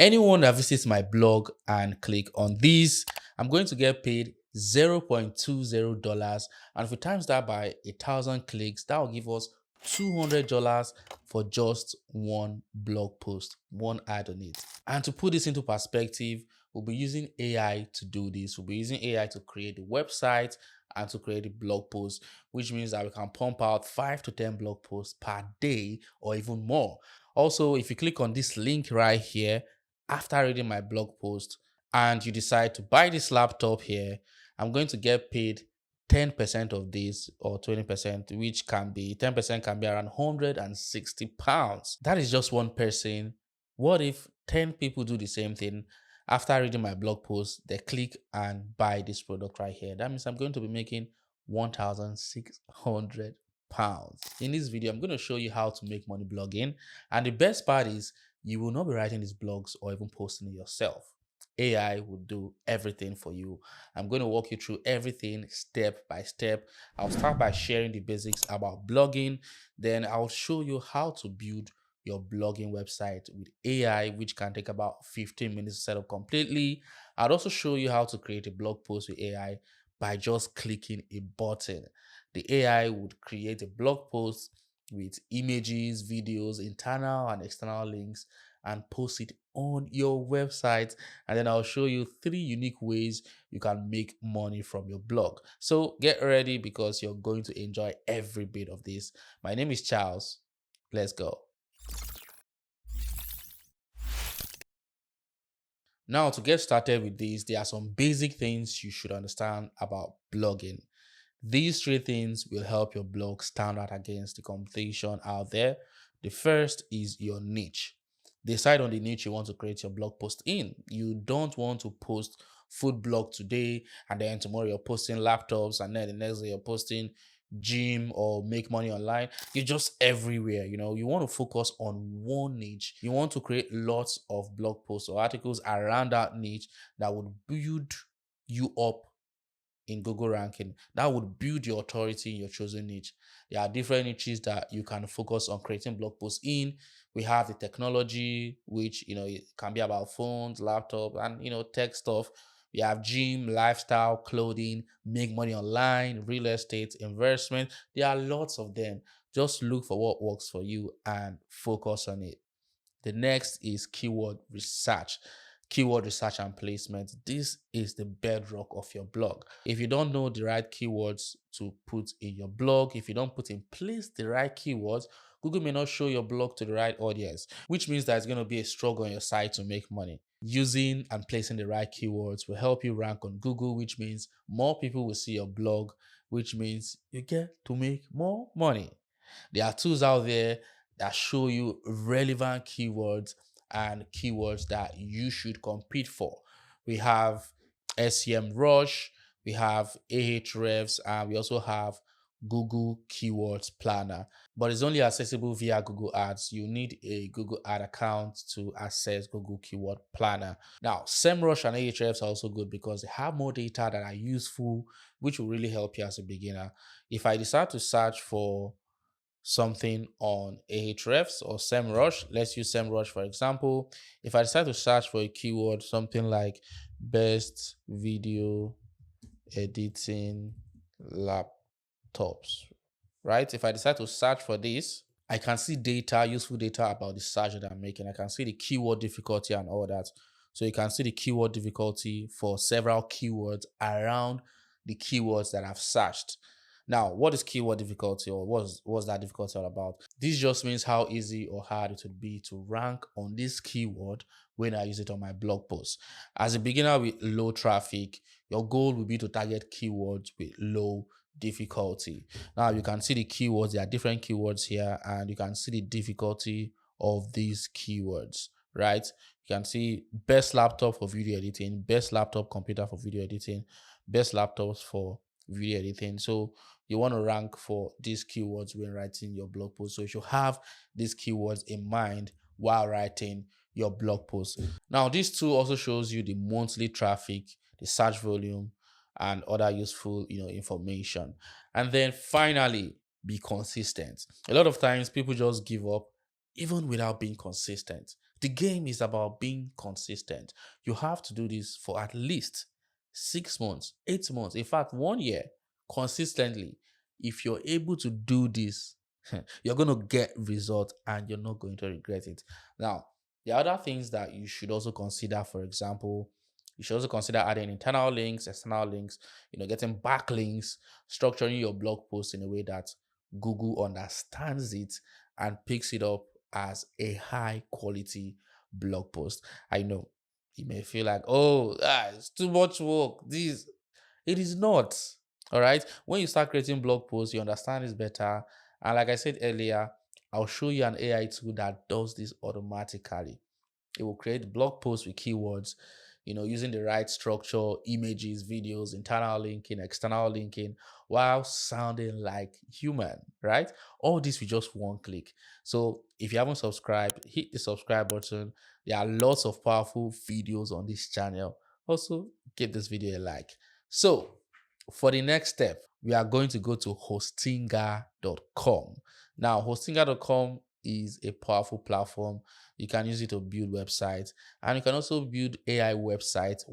Anyone that visits my blog and click on this, I'm going to get paid $0.20. And if we times that by 1,000 clicks, that will give us $200 for just one blog post, one ad on it. And to put this into perspective, we'll be using AI to do this. We'll be using AI to create the website and to create a blog post, which means that we can pump out 5 to 10 blog posts per day or even more. Also, if you click on this link right here, after reading my blog post and you decide to buy this laptop here, I'm going to get paid 10% of this or 20%, which can be 10% can be around £160. That is just one person. What if 10 people do the same thing? After reading my blog post, they click and buy this product right here. That means I'm going to be making £1,600. In this video, I'm going to show you how to make money blogging. And the best part is you will not be writing these blogs or even posting it yourself. AI will do everything for you. I'm going to walk you through everything step by step. I'll start by sharing the basics about blogging. Then I'll show you how to build your blogging website with AI, which can take about 15 minutes to set up completely. I'll also show you how to create a blog post with AI by just clicking a button. The AI would create a blog post with images, videos, internal and external links, and post it on your website. And then I'll show you 3 unique ways you can make money from your blog. So get ready because you're going to enjoy every bit of this. My name is Charles. Let's go. Now, to get started with this, there are some basic things you should understand about blogging. These 3 things will help your blog stand out against the competition out there. The first is your niche. Decide on the niche you want to create your blog post in. You don't want to post food blog today and then tomorrow you're posting laptops and then the next day you're posting gym or make money online. You're just everywhere. You want to focus on one niche. You want to create lots of blog posts or articles around that niche that would build you up in Google ranking. That would build your authority in your chosen niche. There are different niches that you can focus on creating blog posts in. We have the technology, which it can be about phones, laptop, and tech stuff. We have gym, lifestyle, clothing, make money online, real estate, investment. There are lots of them. Just look for what works for you and focus on it. The next is keyword research. Keyword research and placement. This is the bedrock of your blog. If you don't know the right keywords to put in your blog, if you don't put in place the right keywords, Google may not show your blog to the right audience, which means that it's going to be a struggle on your site to make money. Using and placing the right keywords will help you rank on Google, which means more people will see your blog, which means you get to make more money. There are tools out there that show you relevant keywords and keywords that you should compete for. We have SEMrush, we have Ahrefs, and we also have Google Keywords Planner, but it's only accessible via Google Ads. You need a Google Ad account to access Google Keyword Planner. Now, SEMrush and Ahrefs are also good because they have more data that are useful, which will really help you as a beginner. If I decide to search for something on Ahrefs or SEMrush, let's use SEMrush for example. If I decide to search for a keyword, something like best video editing laptops, right? If I decide to search for this, I can see data, useful data about the search that I'm making. I can see the keyword difficulty and all that. So you can see the keyword difficulty for several keywords around the keywords that I've searched. Now, what is keyword difficulty, or what's that difficulty all about? This just means how easy or hard it would be to rank on this keyword when I use it on my blog post. As a beginner with low traffic, your goal will be to target keywords with low difficulty. Now, you can see the keywords. There are different keywords here, and you can see the difficulty of these keywords, right? You can see best laptop for video editing, best laptop computer for video editing, best laptops for video editing. So you want to rank for these keywords when writing your blog post. So you should have these keywords in mind while writing your blog post. Now, this tool also shows you the monthly traffic, the search volume, and other useful information. And then finally, be consistent. A lot of times people just give up even without being consistent. The game is about being consistent. You have to do this for at least 6 months, 8 months, in fact, 1 year consistently. If you're able to do this, you're going to get results and you're not going to regret it. Now, the other things that you should also consider, for example, you should also consider adding internal links, external links, getting backlinks, structuring your blog post in a way that Google understands it and picks it up as a high quality blog post. I know you may feel like, oh, it's too much work. It is not. All right. When you start creating blog posts, you understand this better. And like I said earlier, I'll show you an AI tool that does this automatically. It will create blog posts with keywords, using the right structure, images, videos, internal linking, external linking, while sounding like human, right? All this with just one click. So if you haven't subscribed, hit the subscribe button. There are lots of powerful videos on this channel. Also, give this video a like. So for the next step, we are going to go to hostinga.com. Now, hostinga.com is a powerful platform. You can use it to build websites, and you can also build AI websites,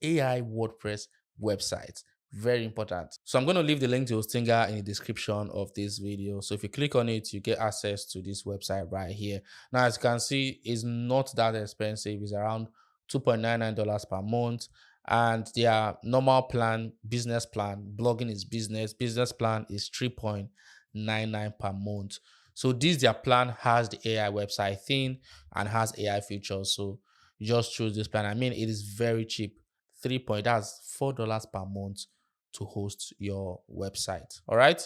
AI WordPress websites. Very important. So I'm going to leave the link to Hostinga in the description of this video. So if you click on it, you get access to this website right here. Now, as you can see, it's not that expensive. It's around $2.99 per month. And their normal plan, business plan, blogging is business plan is $3.99 per month. So their plan has the AI website thing and has AI features. So you just choose this plan. I mean, it is very cheap. That's $4 per month to host your website. All right.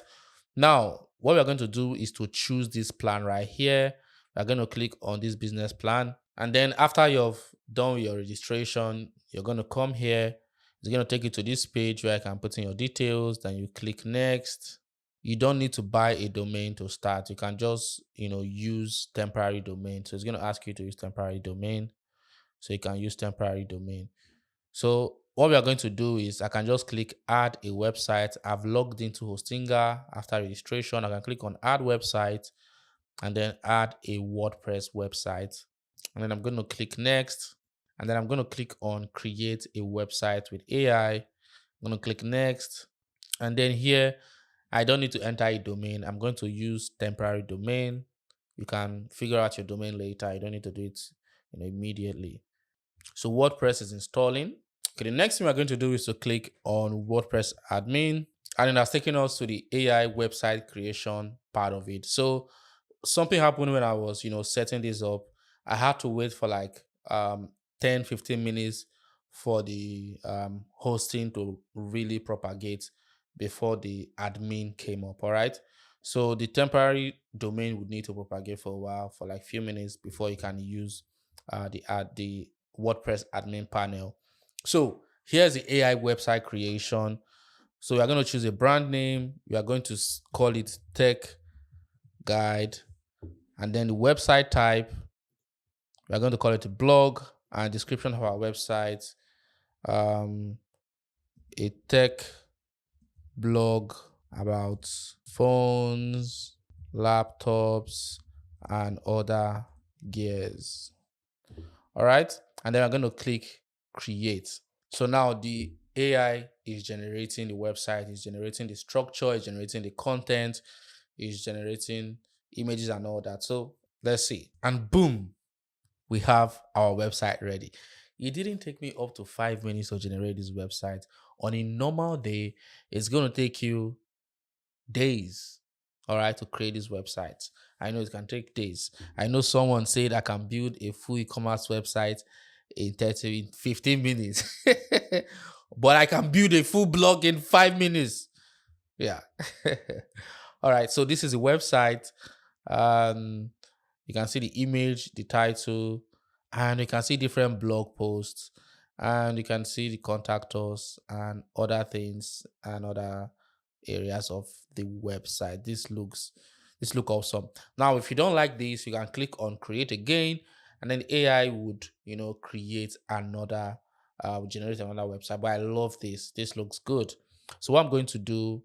Now, what we're going to do is to choose this plan right here. We're going to click on this business plan. And then after you've done your registration, you're going to come here. It's going to take you to this page where I can put in your details. Then you click next. You don't need to buy a domain to start. You can just, use temporary domain. So it's going to ask you to use temporary domain. So you can use temporary domain. So what we are going to do is I can just click add a website. I've logged into Hostinga after registration. I can click on add website and then add a WordPress website. And then I'm going to click next. And then I'm going to click on create a website with AI. I'm going to click next. And then here, I don't need to enter a domain. I'm going to use temporary domain. You can figure out your domain later. You don't need to do it immediately. So WordPress is installing. Okay, the next thing we're going to do is to click on WordPress admin. And then that's taking us to the AI website creation part of it. So something happened when I was, setting this up. I had to wait for like 10-15 minutes for the hosting to really propagate before the admin came up. All right. So the temporary domain would need to propagate for a while, for like a few minutes before you can use the WordPress admin panel. So here's the AI website creation. So we are going to choose a brand name. We are going to call it Tech Guide. And then the website type, we are going to call it a blog, and description of our website, a tech blog about phones, laptops, and other gears. All right. And then I'm going to click create. So now the AI is generating the website, is generating the structure, is generating the content, is generating images and all that. So let's see. And boom, we have our website ready. It didn't take me up to 5 minutes to generate this website. On a normal day, it's going to take you days, all right, to create these websites. I know it can take days. I know someone said I can build a full e-commerce website in 15 minutes. But I can build a full blog in 5 minutes. Yeah. All right. So this is a website. You can see the image, the title, and you can see different blog posts, and you can see the contact us and other things and other areas of the website. This looks awesome. Now, if you don't like this, you can click on create again, and then AI would create another generate another website. But I love this. This looks good. So what I'm going to do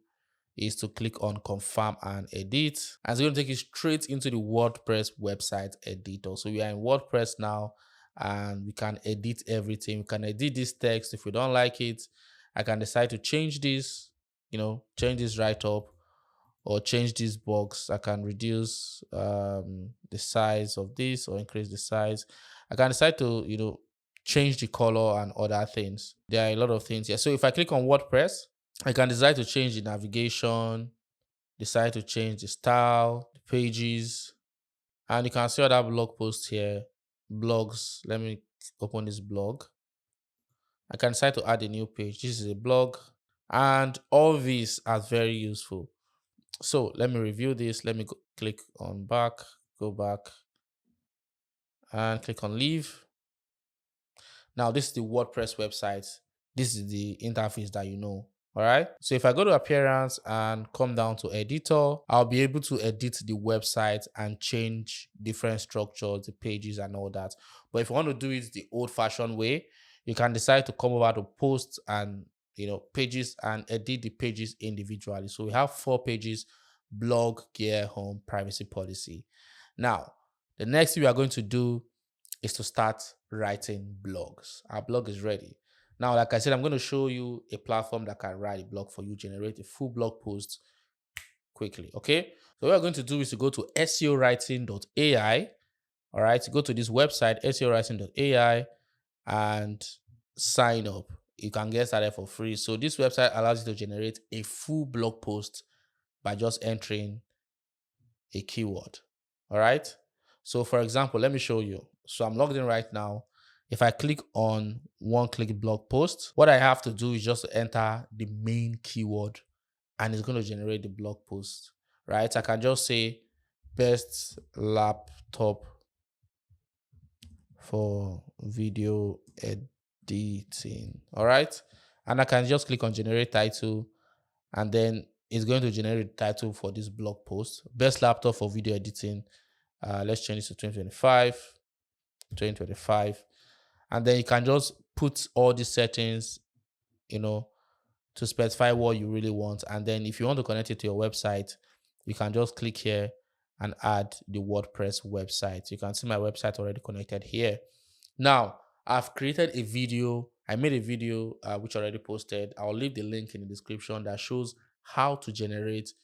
is to click on confirm and edit. And it's going to take you straight into the WordPress website editor. So we are in WordPress now and we can edit everything. We can edit this text. If we don't like it, I can decide to change this, change this right up, or change this box. I can reduce the size of this or increase the size. I can decide to, change the color and other things. There are a lot of things here. So if I click on WordPress, I can decide to change the navigation, decide to change the style, the pages, and you can see other blog posts here, blogs. Let me open this blog. I can decide to add a new page. This is a blog, and all these are very useful. So let me review this. Let me click on back, go back, and click on leave. Now, this is the WordPress website. This is the interface that you know. All right. So if I go to appearance and come down to editor, I'll be able to edit the website and change different structures, the pages and all that. But if you want to do it the old fashioned way, you can decide to come over to posts and, pages and edit the pages individually. So we have 4 pages: blog, gear, home, privacy policy. Now, the next thing we are going to do is to start writing blogs. Our blog is ready. Now, like I said, I'm going to show you a platform that can write a blog for you, generate a full blog post quickly. Okay. So what we're going to do is to go to SEOwriting.ai. All right. To go to this website, SEOwriting.ai, and sign up. You can get started for free. So this website allows you to generate a full blog post by just entering a keyword. All right. So for example, let me show you. So I'm logged in right now. If I click on one-click blog post, what I have to do is just enter the main keyword and it's going to generate the blog post, right? I can just say best laptop for video editing. All right. And I can just click on generate title, and then it's going to generate the title for this blog post. Best laptop for video editing. Let's change this to 2025. And then you can just put all these settings, to specify what you really want. And then if you want to connect it to your website, you can just click here and add the WordPress website. You can see my website already connected here. Now, I've created a video. I made a video which I already posted. I'll leave the link in the description that shows how to generate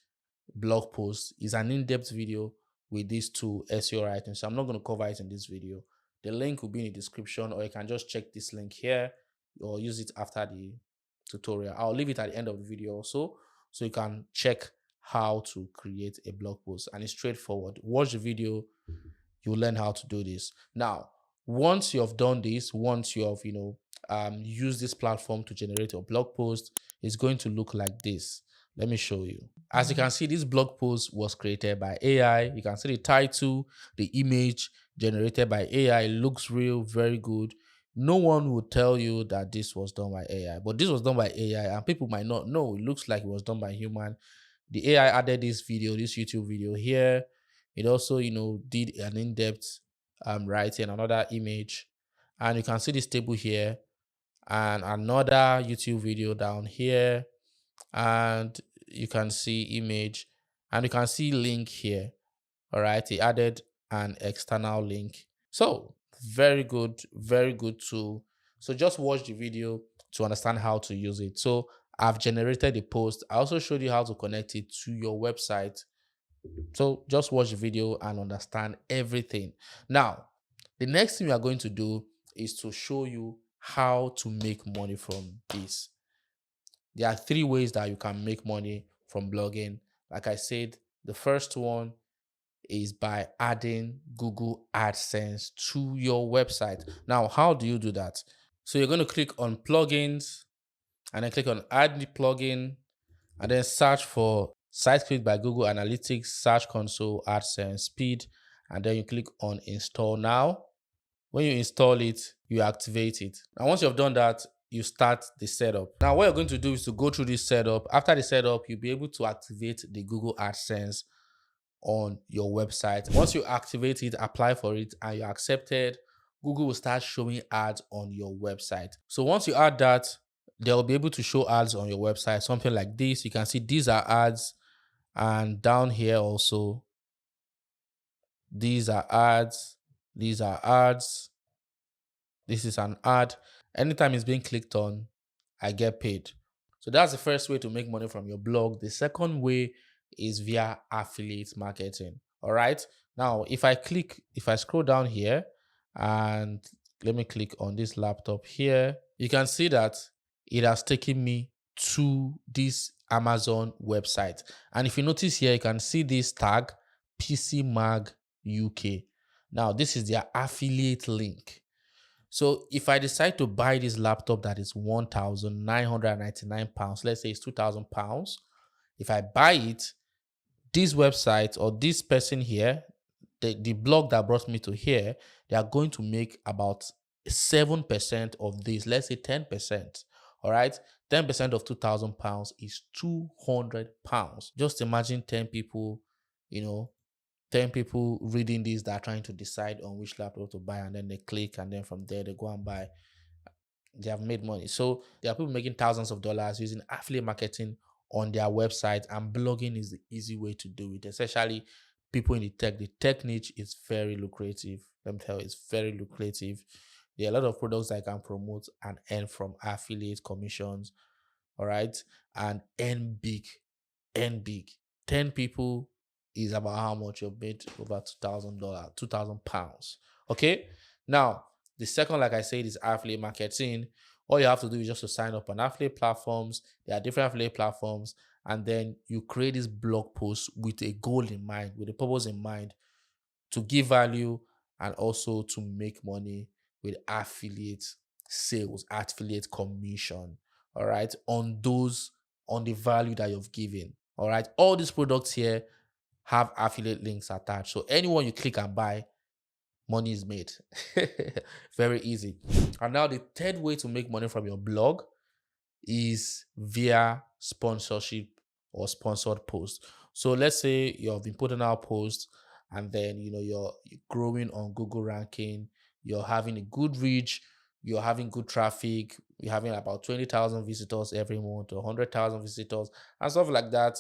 blog posts. It's an in-depth video with these two SEO writing. So I'm not going to cover it in this video. The link will be in the description, or you can just check this link here or use it after the tutorial. I'll leave it at the end of the video also, so you can check how to create a blog post, and it's straightforward. Watch the video, you'll learn how to do this. Now, once you have done this, once you have used this platform to generate a blog post, it's going to look like this. Let me show you. As you can see, this blog post was created by AI. You can see the title, the image generated by AI. It looks real, very good. No one will tell you that this was done by AI, but this was done by AI, and people might not know. It looks like it was done by human. The AI added this YouTube video here. It also, did an in-depth writing, another image, and you can see this table here, and another YouTube video down here, and you can see image, and you can see link here. All right, he added an external link. So very good tool. So just watch the video to understand how to use it. So I've generated a post. I also showed you how to connect it to your website. So just watch the video and understand everything. Now, the next thing we are going to do is to show you how to make money from this. There are 3 ways that you can make money from blogging. Like I said, the first one is by adding Google AdSense to your website. Now, how do you do that? So you're going to click on plugins and then click on add the plugin and then search for site click by Google Analytics, Search Console, AdSense, Speed, and then you click on install now. When you install it, you activate it. And once you've done that, you start the setup. Now, what you're going to do is to go through this setup. After the setup, you'll be able to activate the Google AdSense on your website. Once you activate it, apply for it, and you're accepted, Google will start showing ads on your website. So once you add that, they'll be able to show ads on your website, something like this. You can see these are ads, and down here also, these are ads, these are ads, this is an ad. Anytime it's being clicked on, I get paid. So that's the first way to make money from your blog. The second way is via affiliate marketing. All right. Now, if I scroll down here and let me click on this laptop here, you can see that it has taken me to this Amazon website. And if you notice here, you can see this tag PC Mag UK. Now, this is their affiliate link. So if I decide to buy this laptop that is £1,999, let's say it's £2,000. If I buy it, this website or this person here, the blog that brought me to here, they are going to make about 7% of this, let's say 10%. All right, 10% of £2,000 is £200. Just imagine 10 people, 10 people reading this that are trying to decide on which laptop to buy, and then they click, and then from there they go and buy. They have made money. So there are people making thousands of dollars using affiliate marketing on their website, and blogging is the easy way to do it, especially people in the tech. The tech niche is very lucrative. Let me tell you, it's very lucrative. There are a lot of products I can promote and earn from affiliate commissions. All right, and earn big, earn big. 10 people is about how much you've made over $2,000, £2,000. Okay. Now, the second, like I said, is affiliate marketing. All you have to do is just to sign up on affiliate platforms. There are different affiliate platforms, and then you create this blog post with a goal in mind, with a purpose in mind, to give value and also to make money with affiliate sales, affiliate commission. All right, on the value that you've given. All right, all these products here have affiliate links attached. So anyone you click and buy, money is made. Very easy. And now the third way to make money from your blog is via sponsorship or sponsored posts. So let's say you've been putting out posts, and then you're growing on Google ranking, you're having a good reach, you're having good traffic, you're having about 20,000 visitors every month or 100,000 visitors and stuff like that.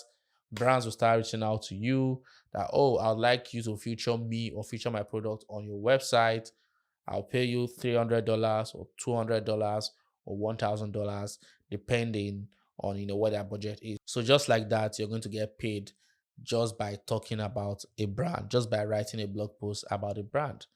Brands will start reaching out to you that, oh, I'd like you to feature me or feature my product on your website. I'll pay you $300 or $200 or $1,000 depending on what their budget is. So just like that, you're going to get paid just by talking about a brand, just by writing a blog post about a brand.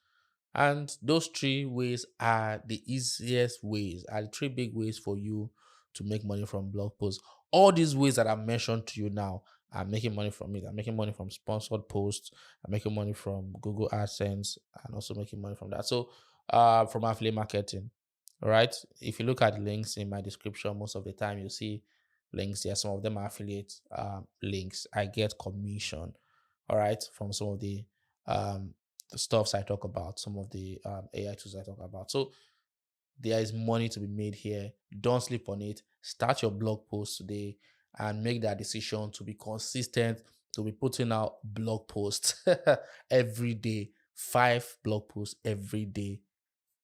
And those three ways are the easiest ways, are the three big ways for you to make money from blog posts. All these ways that I've mentioned to you now, I'm making money from it. I'm making money from sponsored posts. I'm making money from Google AdSense, and also making money from that. So from affiliate marketing. All right. If you look at links in my description, most of the time you'll see links there. Some of them are affiliate links. I get commission, all right, from some of the stuffs I talk about, some of the AI tools I talk about. So there is money to be made here. Don't sleep on it. Start your blog post today and make that decision to be consistent, to be putting out blog posts every day. 5 blog posts every day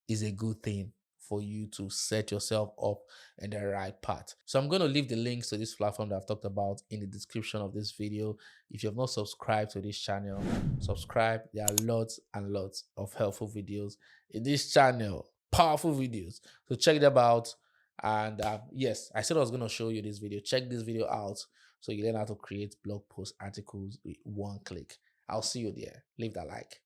is a good thing for you to set yourself up in the right path. So I'm going to leave the links to this platform that I've talked about in the description of this video. If you have not subscribed to this channel, subscribe. There are lots and lots of helpful videos in this channel, powerful videos. So check them out. And yes, I said I was going to show you this video. Check this video out so you learn how to create blog post articles with one click. I'll see you there. Leave that like.